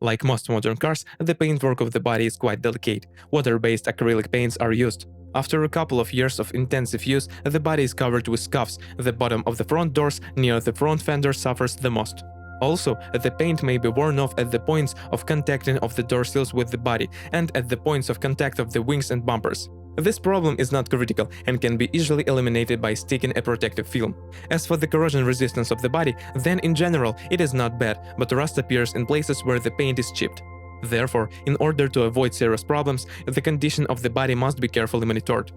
Like most modern cars, the paintwork of the body is quite delicate. Water-based acrylic paints are used. After a couple of years of intensive use, the body is covered with scuffs. The bottom of the front doors near the front fender suffers the most. Also, the paint may be worn off at the points of contacting of the door sills with the body and at the points of contact of the wings and bumpers. This problem is not critical and can be easily eliminated by sticking a protective film. As for the corrosion resistance of the body, then in general it is not bad, but rust appears in places where the paint is chipped. Therefore, in order to avoid serious problems, the condition of the body must be carefully monitored.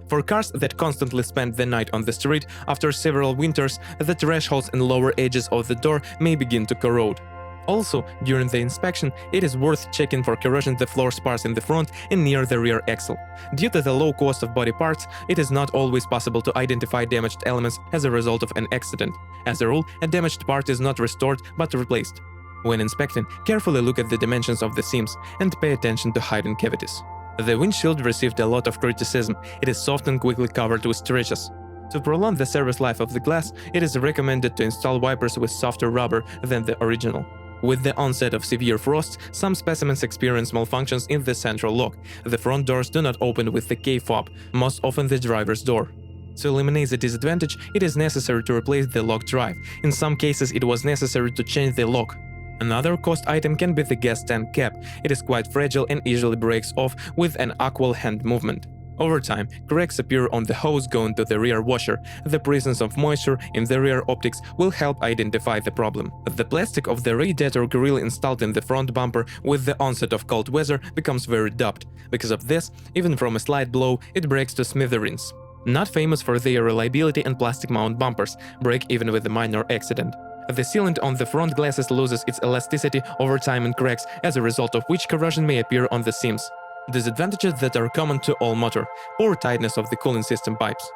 For cars that constantly spend the night on the street, after several winters, the thresholds and lower edges of the door may begin to corrode. Also, during the inspection, it is worth checking for corrosion the floor spars in the front and near the rear axle. Due to the low cost of body parts, it is not always possible to identify damaged elements as a result of an accident. As a rule, a damaged part is not restored but replaced. When inspecting, carefully look at the dimensions of the seams and pay attention to hidden cavities. The windshield received a lot of criticism. It is soft and quickly covered with scratches. To prolong the service life of the glass, it is recommended to install wipers with softer rubber than the original. With the onset of severe frosts, some specimens experience malfunctions in the central lock. The front doors do not open with the K-fob, most often the driver's door. To eliminate the disadvantage, it is necessary to replace the lock drive. In some cases, it was necessary to change the lock. Another cost item can be the gas tank cap. It is quite fragile and easily breaks off with an equal hand movement. Over time, cracks appear on the hose going to the rear washer. The presence of moisture in the rear optics will help identify the problem. The plastic of the radiator grill installed in the front bumper with the onset of cold weather becomes very dubbed. Because of this, even from a slight blow, it breaks to smithereens. Not famous for their reliability, and plastic mount bumpers break even with a minor accident. The sealant on the front glasses loses its elasticity over time and cracks, as a result of which corrosion may appear on the seams. Disadvantages that are common to all motor: poor tightness of the cooling system pipes.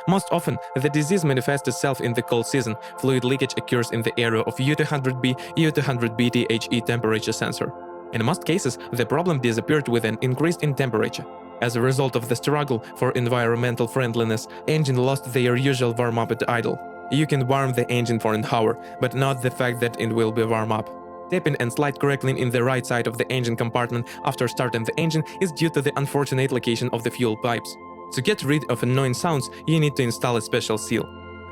Most often, the disease manifests itself in the cold season. Fluid leakage occurs in the area of U200B, U200B THE temperature sensor. In most cases, the problem disappeared with an increase in temperature. As a result of the struggle for environmental friendliness, engine lost their usual warm-up at idle. You can warm the engine for an hour, but not the fact that it will be warm up. Tapping and slight crackling in the right side of the engine compartment after starting the engine is due to the unfortunate location of the fuel pipes. To get rid of annoying sounds, you need to install a special seal.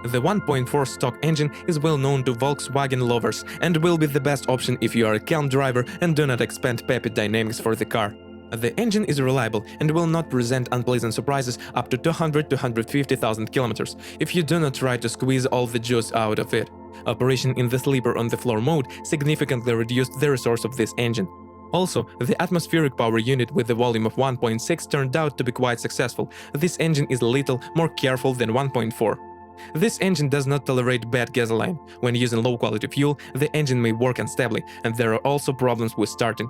The 1.4 stock engine is well known to Volkswagen lovers and will be the best option if you are a calm driver and do not expend peppy dynamics for the car. The engine is reliable and will not present unpleasant surprises up to 200–250,000 kilometers if you do not try to squeeze all the juice out of it. Operation in the sleeper on the floor mode significantly reduced the resource of this engine. Also, the atmospheric power unit with the volume of 1.6 turned out to be quite successful. This engine is a little more careful than 1.4. This engine does not tolerate bad gasoline. When using low-quality fuel, the engine may work unstably, and there are also problems with starting.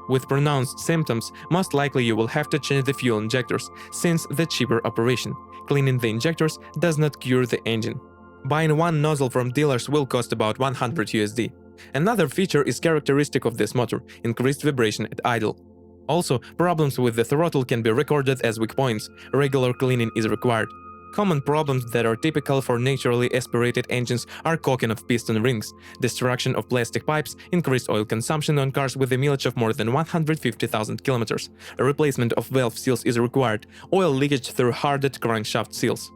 With pronounced symptoms, most likely you will have to change the fuel injectors, since the cheaper operation. Cleaning the injectors does not cure the engine. Buying one nozzle from dealers will cost about $100. Another feature is characteristic of this motor: increased vibration at idle. Also, problems with the throttle can be recorded as weak points. Regular cleaning is required. Common problems that are typical for naturally aspirated engines are caulking of piston rings, destruction of plastic pipes, increased oil consumption on cars with a mileage of more than 150,000 kilometers. A replacement of valve seals is required, oil leakage through hardened crankshaft seals.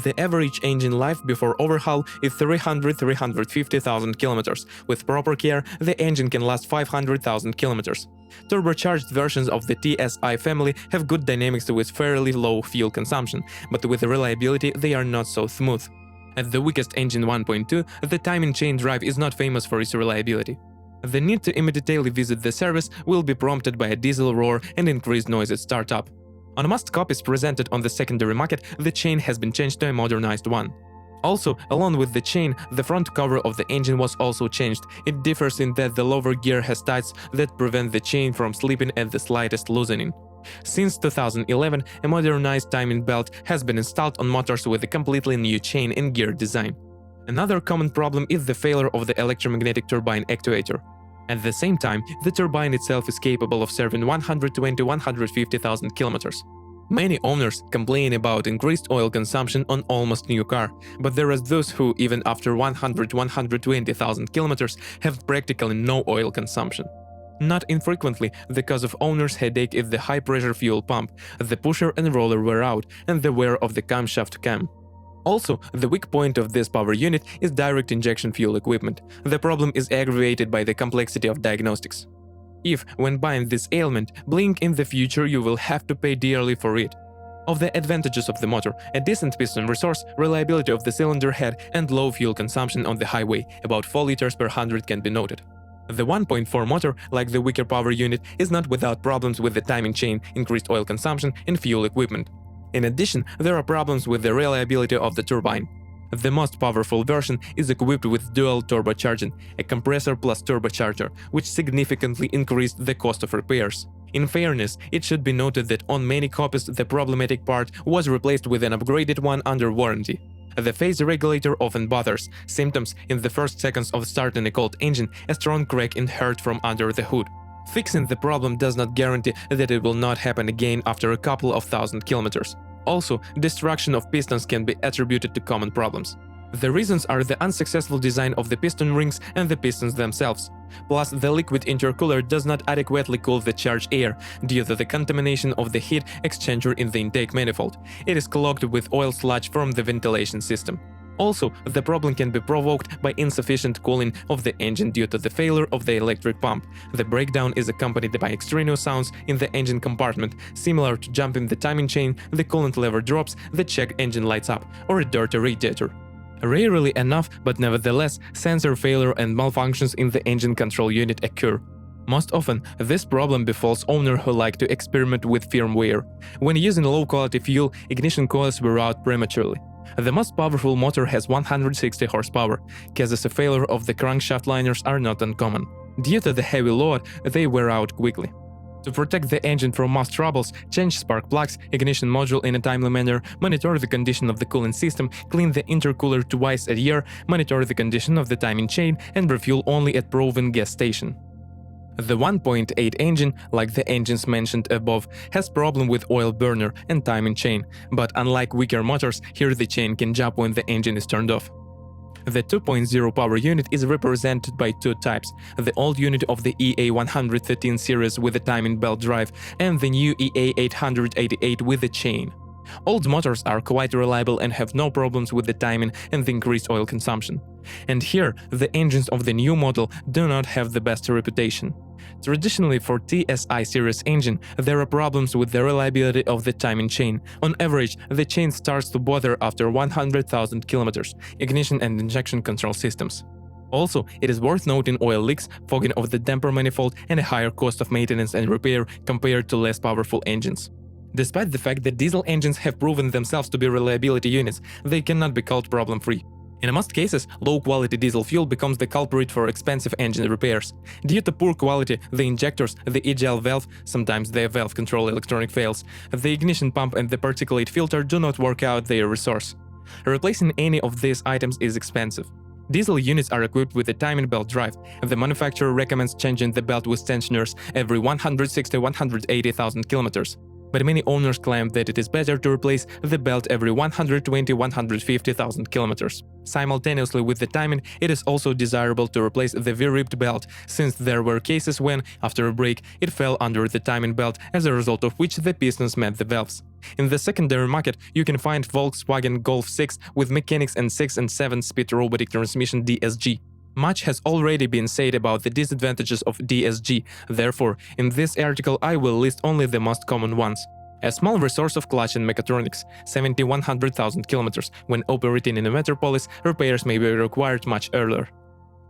The average engine life before overhaul is 300–350,000 kilometers. With proper care, the engine can last 500,000 kilometers. Turbocharged versions of the TSI family have good dynamics with fairly low fuel consumption, but with reliability they are not so smooth. At the weakest engine 1.2, the timing chain drive is not famous for its reliability. The need to immediately visit the service will be prompted by a diesel roar and increased noise at startup. On most copies presented on the secondary market, the chain has been changed to a modernized one. Also, along with the chain, the front cover of the engine was also changed. It differs in that the lower gear has ties that prevent the chain from slipping at the slightest loosening. Since 2011, a modernized timing belt has been installed on motors with a completely new chain and gear design. Another common problem is the failure of the electromagnetic turbine actuator. At the same time, the turbine itself is capable of serving 120–150,000 kilometers. Many owners complain about increased oil consumption on almost new car, but there are those who, even after 100–120,000 kilometers, have practically no oil consumption. Not infrequently, the cause of owner's headache is the high-pressure fuel pump, the pusher and roller wear out, and the wear of the camshaft cam. Also, the weak point of this power unit is direct injection fuel equipment. The problem is aggravated by the complexity of diagnostics. If, when buying this ailment, blink in the future, you will have to pay dearly for it. Of the advantages of the motor, a decent piston resource, reliability of the cylinder head, and low fuel consumption on the highway, about 4 liters per 100, can be noted. The 1.4 motor, like the weaker power unit, is not without problems with the timing chain, increased oil consumption, and fuel equipment. In addition, there are problems with the reliability of the turbine. The most powerful version is equipped with dual turbocharging, a compressor plus turbocharger, which significantly increased the cost of repairs. In fairness, it should be noted that on many copies the problematic part was replaced with an upgraded one under warranty. The phase regulator often bothers. Symptoms: in the first seconds of starting a cold engine, a strong crack in heard from under the hood. Fixing the problem does not guarantee that it will not happen again after a couple of thousand kilometers. Also, destruction of pistons can be attributed to common problems. The reasons are the unsuccessful design of the piston rings and the pistons themselves. Plus, the liquid intercooler does not adequately cool the charged air due to the contamination of the heat exchanger in the intake manifold. It is clogged with oil sludge from the ventilation system. Also, the problem can be provoked by insufficient cooling of the engine due to the failure of the electric pump. The breakdown is accompanied by extraneous sounds in the engine compartment, similar to jumping the timing chain, the coolant lever drops, the check engine lights up, or a dirty radiator. Rarely enough, but nevertheless, sensor failure and malfunctions in the engine control unit occur. Most often, this problem befalls owners who like to experiment with firmware. When using low-quality fuel, ignition coils wear out prematurely. The most powerful motor has 160 horsepower. Cases of failure of the crankshaft liners are not uncommon. Due to the heavy load, they wear out quickly. To protect the engine from most troubles, change spark plugs, ignition module in a timely manner, monitor the condition of the cooling system, clean the intercooler twice a year, monitor the condition of the timing chain, and refuel only at proven gas station. The 1.8 engine, like the engines mentioned above, has problem with oil burner and timing chain, but unlike weaker motors, here the chain can jump when the engine is turned off. The 2.0 power unit is represented by two types: the old unit of the EA113 series with a timing belt drive and the new EA888 with a chain. Old motors are quite reliable and have no problems with the timing and the increased oil consumption. And here, the engines of the new model do not have the best reputation. Traditionally, for TSI series engine, there are problems with the reliability of the timing chain. On average, the chain starts to bother after 100,000 kilometers, ignition and injection control systems. Also, it is worth noting oil leaks, fogging of the damper manifold, and a higher cost of maintenance and repair compared to less powerful engines. Despite the fact that diesel engines have proven themselves to be reliability units, they cannot be called problem-free. In most cases, low-quality diesel fuel becomes the culprit for expensive engine repairs. Due to poor quality, the injectors, the EGL valve, sometimes the valve control electronic fails, the ignition pump and the particulate filter do not work out their resource. Replacing any of these items is expensive. Diesel units are equipped with a timing belt drive. The manufacturer recommends changing the belt with tensioners every 160–180,000 kilometers. But many owners claim that it is better to replace the belt every 120–150,000 kilometers. Simultaneously with the timing, it is also desirable to replace the V-ripped belt, since there were cases when, after a break, it fell under the timing belt, as a result of which the pistons met the valves. In the secondary market, you can find Volkswagen Golf VI with mechanics and 6- and 7-speed robotic transmission DSG. Much has already been said about the disadvantages of DSG, therefore, in this article I will list only the most common ones. A small resource of clutch and mechatronics, 70–100,000 kilometers. When operating in a metropolis, repairs may be required much earlier.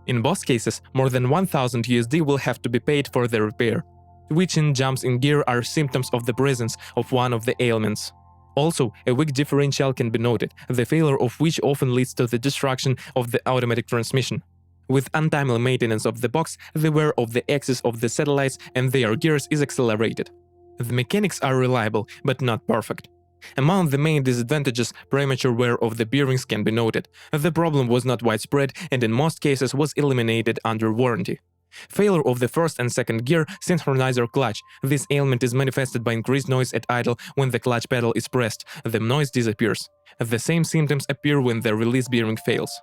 In both cases, more than $1,000 will have to be paid for the repair. Twitching jumps in gear are symptoms of the presence of one of the ailments. Also, a weak differential can be noted, the failure of which often leads to the destruction of the automatic transmission. With untimely maintenance of the box, the wear of the axis of the satellites and their gears is accelerated. The mechanics are reliable, but not perfect. Among the main disadvantages, premature wear of the bearings can be noted. The problem was not widespread and in most cases was eliminated under warranty. Failure of the first and second gear synchronizer clutch. This ailment is manifested by increased noise at idle when the clutch pedal is pressed. The noise disappears. The same symptoms appear when the release bearing fails.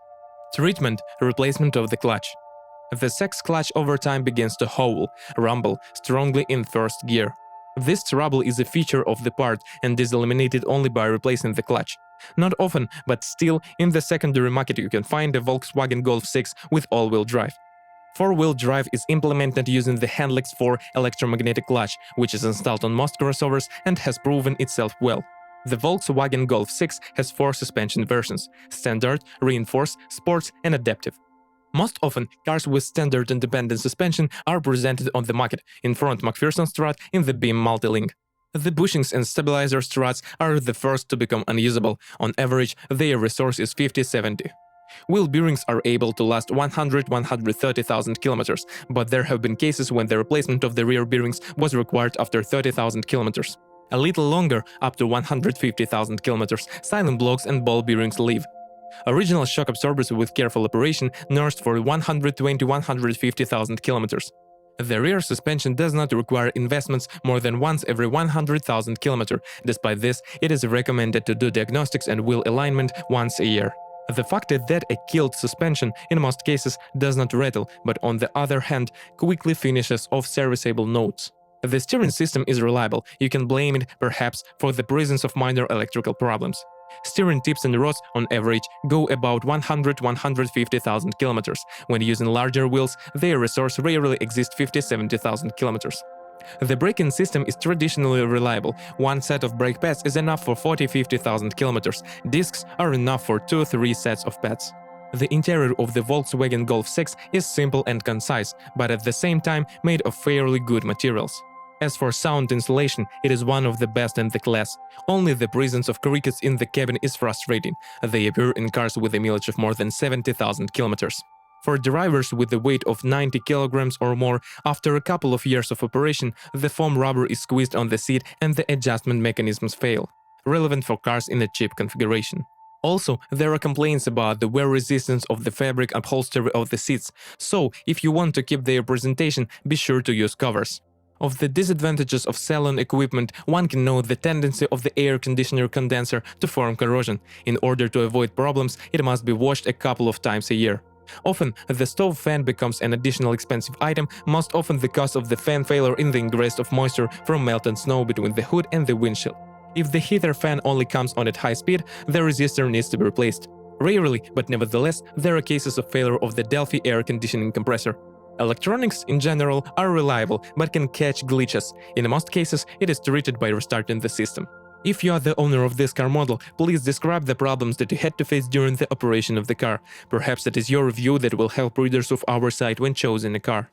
Treatment: replacement of the clutch. The sex clutch over time begins to howl, rumble strongly in first gear. This trouble is a feature of the part and is eliminated only by replacing the clutch. Not often, but still, in the secondary market you can find a Volkswagen Golf VI with all-wheel drive. Four-wheel drive is implemented using the Hendrix 4 electromagnetic clutch, which is installed on most crossovers and has proven itself well. The Volkswagen Golf VI has 4 suspension versions: standard, reinforced, sports, and adaptive. Most often, cars with standard independent suspension are presented on the market in front McPherson strut in the beam multi-link. The bushings and stabilizer struts are the first to become unusable. On average, their resource is 50-70. Wheel bearings are able to last 100-130,000 kilometers, but there have been cases when the replacement of the rear bearings was required after 30,000 kilometers. A little longer, up to 150,000 kilometers, silent blocks and ball bearings leave. Original shock absorbers with careful operation nursed for 120-150,000 kilometers. The rear suspension does not require investments more than once every 100,000 kilometers. Despite this, it is recommended to do diagnostics and wheel alignment once a year. The fact is that a killed suspension, in most cases, does not rattle, but on the other hand, quickly finishes off serviceable notes. The steering system is reliable. You can blame it, perhaps, for the presence of minor electrical problems. Steering tips and rods, on average, go about 100-150,000 kilometers. When using larger wheels, their resource rarely exceeds 50-70,000 kilometers. The braking system is traditionally reliable. One set of brake pads is enough for 40-50,000 kilometers. Discs are enough for 2-3 sets of pads. The interior of the Volkswagen Golf VI is simple and concise, but at the same time made of fairly good materials. As for sound insulation, it is one of the best in the class. Only the presence of crickets in the cabin is frustrating. They appear in cars with a mileage of more than 70,000 kilometers. For drivers with a weight of 90 kilograms or more, after a couple of years of operation, the foam rubber is squeezed on the seat and the adjustment mechanisms fail. Relevant for cars in a cheap configuration. Also, there are complaints about the wear resistance of the fabric upholstery of the seats, so if you want to keep their presentation, be sure to use covers. Of the disadvantages of salon equipment, one can note the tendency of the air conditioner condenser to form corrosion. In order to avoid problems, it must be washed a couple of times a year. Often, the stove fan becomes an additional expensive item, most often the cause of the fan failure in the ingress of moisture from melted snow between the hood and the windshield. If the heater fan only comes on at high speed, the resistor needs to be replaced. Rarely, but nevertheless, there are cases of failure of the Delphi air conditioning compressor. Electronics, in general, are reliable, but can catch glitches. In most cases, it is treated by restarting the system. If you are the owner of this car model, please describe the problems that you had to face during the operation of the car. Perhaps it is your review that will help readers of our site when choosing a car.